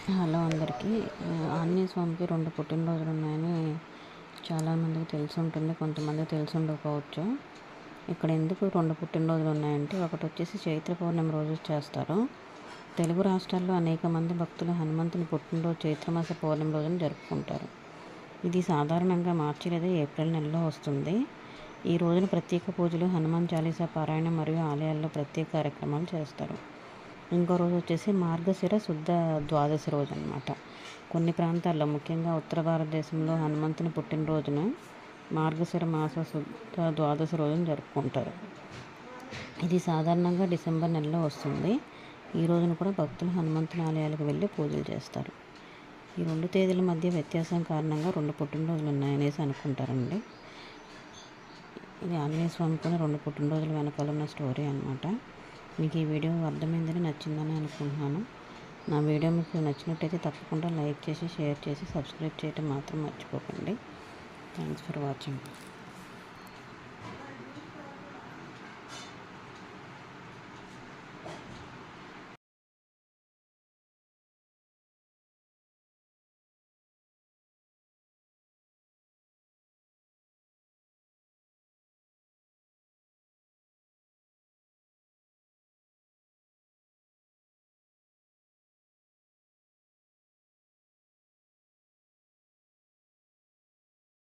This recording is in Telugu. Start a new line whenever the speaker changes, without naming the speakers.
హలో అందరికీ. ఆంజనేయ స్వామికి 2 పుట్టినరోజులు ఉన్నాయని చాలామందికి తెలిసి ఉంటుంది, కొంతమందికి తెలిసి ఉండకపోవచ్చు. ఇక్కడ ఎందుకు 2 పుట్టినరోజులు ఉన్నాయంటే, ఒకటి వచ్చేసి చైత్ర పౌర్ణమి రోజు చేస్తారు. తెలుగు రాష్ట్రాల్లో అనేక మంది భక్తులు హనుమంతుని పుట్టినరోజు చైత్రమాస పౌర్ణమి రోజున జరుపుకుంటారు. ఇది సాధారణంగా మార్చి లేదా ఏప్రిల్ నెలలో వస్తుంది. ఈ రోజున ప్రత్యేక పూజలు, హనుమాన్ చాలీసా పారాయణం మరియు ఆలయాల్లో ప్రత్యేక కార్యక్రమాలు చేస్తారు. ఇంకో రోజు వచ్చేసి మార్గశిర శుద్ధ ద్వాదశి రోజు అనమాట. కొన్ని ప్రాంతాల్లో, ముఖ్యంగా ఉత్తర భారతదేశంలో హనుమంతుని పుట్టినరోజున మార్గశిర మాస శుద్ధ ద్వాదశి రోజున జరుపుకుంటారు. ఇది సాధారణంగా డిసెంబర్ నెలలో వస్తుంది. ఈ రోజున కూడా భక్తులు హనుమంతుని ఆలయాలకు వెళ్ళి పూజలు చేస్తారు. ఈ 2 తేదీల మధ్య వ్యత్యాసం కారణంగా 2 పుట్టినరోజులు ఉన్నాయనేసి అనుకుంటారండి. ఇది ఆంజనేయ స్వామికి 2 పుట్టినరోజుల వెనకాల ఉన్న స్టోరీ అనమాట. మీకు ఈ వీడియో అర్థమైందని, నచ్చిందని అనుకుంటున్నాను. నా వీడియో మీకు నచ్చినట్టయితే తప్పకుండా లైక్ చేసి, షేర్ చేసి, సబ్స్క్రైబ్ చేయడం మాత్రం మర్చిపోకండి. Thanks for watching.